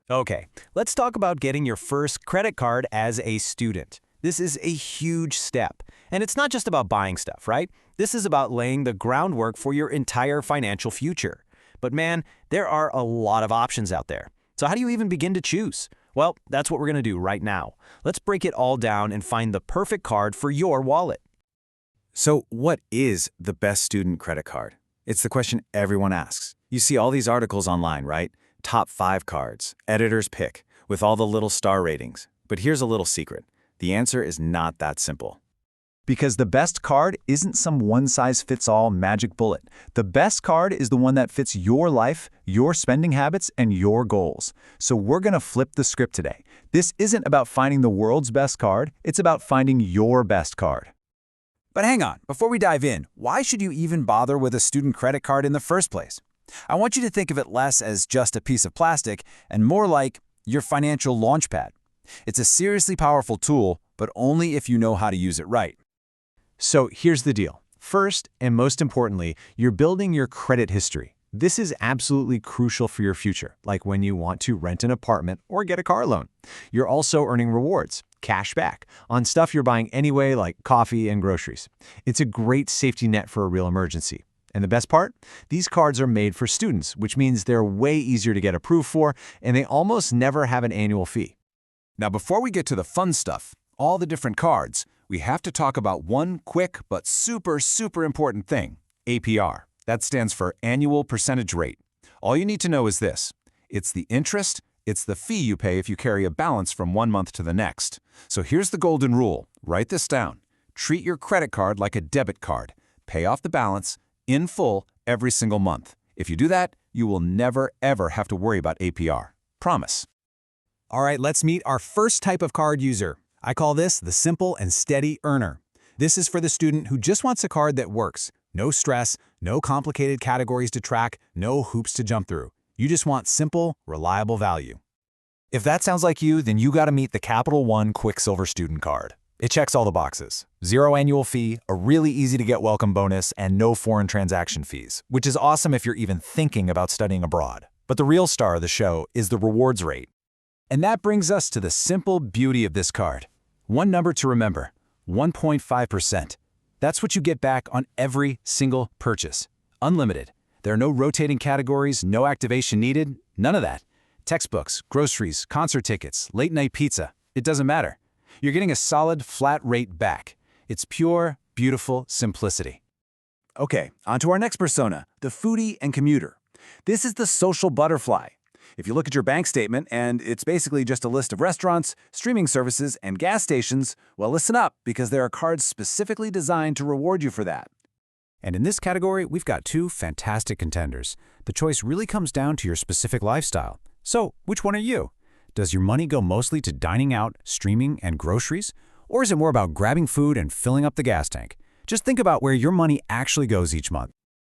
Okay, let's talk about getting your first credit card as a student. This is a huge step. And it's not just about buying stuff, right? This is about laying the groundwork for your entire financial future. But man, there are a lot of options out there. So how do you even begin to choose? Well, that's what we're going to do right now. Let's break it all down and find the perfect card for your wallet. So what is the best student credit card? It's the question everyone asks. You see all these articles online, right? Top 5 cards, editor's pick, with all the little star ratings. But here's a little secret. The answer is not that simple. Because the best card isn't some one-size-fits-all magic bullet. The best card is the one that fits your life, your spending habits, and your goals. So we're going to flip the script today. This isn't about finding the world's best card, it's about finding your best card. But hang on, before we dive in, why should you even bother with a student credit card in the first place? I want you to think of it less as just a piece of plastic and more like your financial launchpad. It's a seriously powerful tool, but only if you know how to use it right. So here's the deal. First, and most importantly, you're building your credit history. This is absolutely crucial for your future, like when you want to rent an apartment or get a car loan. You're also earning rewards, cash back, on stuff you're buying anyway, like coffee and groceries. It's a great safety net for a real emergency. And the best part? These cards are made for students, which means they're way easier to get approved for, and they almost never have an annual fee. Now, before we get to the fun stuff, all the different cards, we have to talk about one quick but super important thing, APR. That stands for annual percentage rate. All you need to know is this. It's the interest, it's the fee you pay if you carry a balance from one month to the next. So here's the golden rule. Write this down. Treat your credit card like a debit card. Pay off the balance in full every single month. If you do that, you will never, ever have to worry about APR. Promise. All right, let's meet our first type of card user. I call this the simple and steady earner. This is for the student who just wants a card that works. No stress, no complicated categories to track, no hoops to jump through. You just want simple, reliable value. If that sounds like you, then you got to meet the Capital One Quicksilver student card. It checks all the boxes. 0 annual fee, a really easy-to-get welcome bonus, and no foreign transaction fees, which is awesome if you're even thinking about studying abroad. But the real star of the show is the rewards rate. And that brings us to the simple beauty of this card. One number to remember, 1.5%. That's what you get back on every single purchase. Unlimited. There are no rotating categories, no activation needed, none of that. Textbooks, groceries, concert tickets, late-night pizza. It doesn't matter. You're getting a solid, flat rate back. It's pure, beautiful simplicity. Okay, on to our next persona, the foodie and commuter. This is the social butterfly. If you look at your bank statement and it's basically just a list of restaurants, streaming services, and gas stations, well, listen up, because there are cards specifically designed to reward you for that. And in this category, we've got 2 fantastic contenders. The choice really comes down to your specific lifestyle. So, which one are you? Does your money go mostly to dining out, streaming, and groceries? Or is it more about grabbing food and filling up the gas tank? Just think about where your money actually goes each month.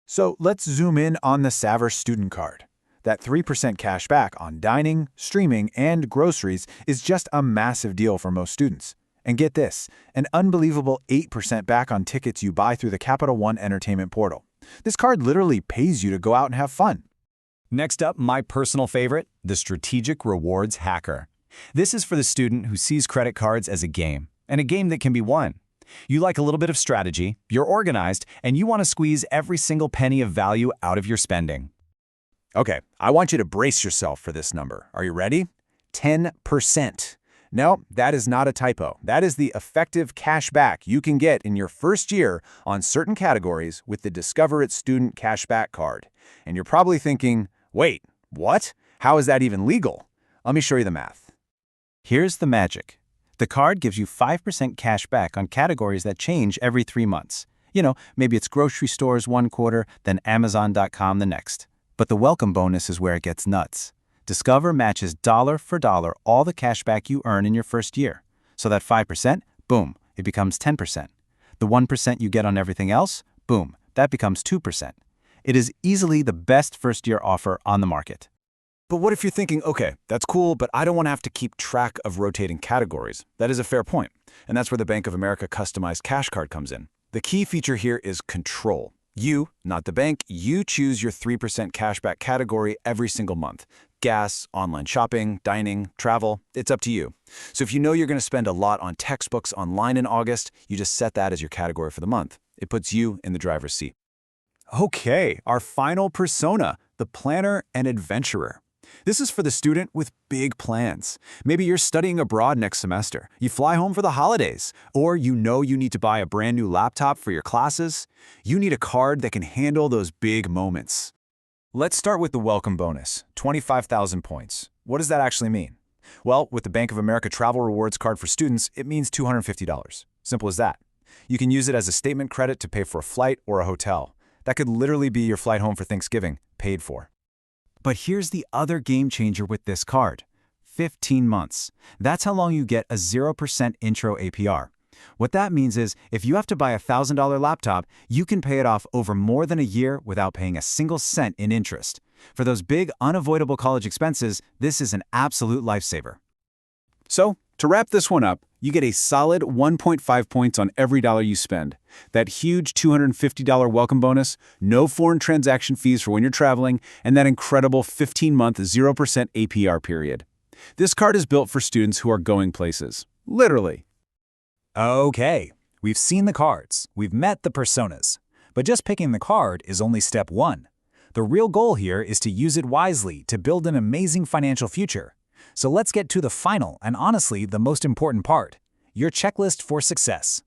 So let's zoom in on the Savor student card. That 3% cash back on dining, streaming, and groceries is just a massive deal for most students. And get this, an unbelievable 8% back on tickets you buy through the Capital One Entertainment portal. This card literally pays you to go out and have fun. Next up, my personal favorite, the Strategic Rewards Hacker. This is for the student who sees credit cards as a game, and a game that can be won. You like a little bit of strategy, you're organized, and you want to squeeze every single penny of value out of your spending. Okay, I want you to brace yourself for this number. Are you ready? 10%. No, that is not a typo. That is the effective cash back you can get in your first year on certain categories with the Discover It Student Cashback Card. And you're probably thinking, wait, what? How is that even legal? Let me show you the math. Here's the magic. The card gives you 5% cash back on categories that change every 3 months. You know, maybe it's grocery stores one quarter, then Amazon.com the next. But the welcome bonus is where it gets nuts. Discover matches dollar for dollar all the cash back you earn in your first year. So that 5%, boom, it becomes 10%. The 1% you get on everything else, boom, that becomes 2%. It is easily the best first-year offer on the market. But what if you're thinking, okay, that's cool, but I don't want to have to keep track of rotating categories? That is a fair point. And that's where the Bank of America Customized Cash Card comes in. The key feature here is control. You, not the bank, you choose your 3% cashback category every single month. Gas, online shopping, dining, travel, it's up to you. So if you know you're going to spend a lot on textbooks online in August, you just set that as your category for the month. It puts you in the driver's seat. Okay, our final persona, the planner and adventurer. This is for the student with big plans. Maybe you're studying abroad next semester, you fly home for the holidays, or you know you need to buy a brand new laptop for your classes. You need a card that can handle those big moments. Let's start with the welcome bonus, 25,000 points. What does that actually mean? Well, with the Bank of America Travel Rewards card for students, it means $250. Simple as that. You can use it as a statement credit to pay for a flight or a hotel. That could literally be your flight home for Thanksgiving, paid for. But here's the other game changer with this card. 15 months. That's how long you get a 0% intro APR. What that means is, if you have to buy a $1,000 laptop, you can pay it off over more than a year without paying a single cent in interest. For those big, unavoidable college expenses, this is an absolute lifesaver. So, to wrap this one up, you get a solid 1.5 points on every dollar you spend. That huge $250 welcome bonus, no foreign transaction fees for when you're traveling, and that incredible 15-month 0% APR period. This card is built for students who are going places. Literally. Okay, we've seen the cards, we've met the personas. But just picking the card is only step one. The real goal here is to use it wisely to build an amazing financial future. So let's get to the final and honestly the most important part, your checklist for success.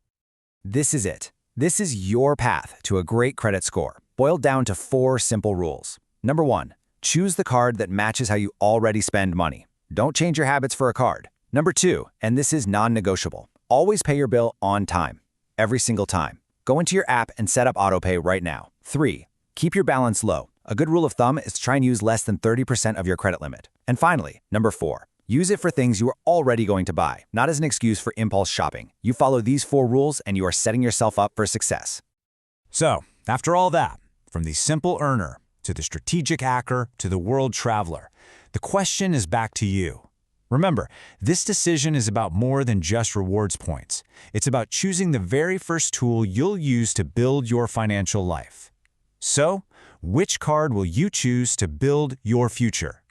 This is it. This is your path to a great credit score, boiled down to 4 simple rules. Number 1, choose the card that matches how you already spend money. Don't change your habits for a card. Number 2, and this is non-negotiable, always pay your bill on time, every single time. Go into your app and set up autopay right now. 3, keep your balance low. A good rule of thumb is to try and use less than 30% of your credit limit. And finally, number 4, use it for things you are already going to buy, not as an excuse for impulse shopping. You follow these 4 rules and you are setting yourself up for success. So, after all that, from the simple earner to the strategic hacker to the world traveler, the question is back to you. Remember, this decision is about more than just rewards points. It's about choosing the very first tool you'll use to build your financial life. So, which card will you choose to build your future?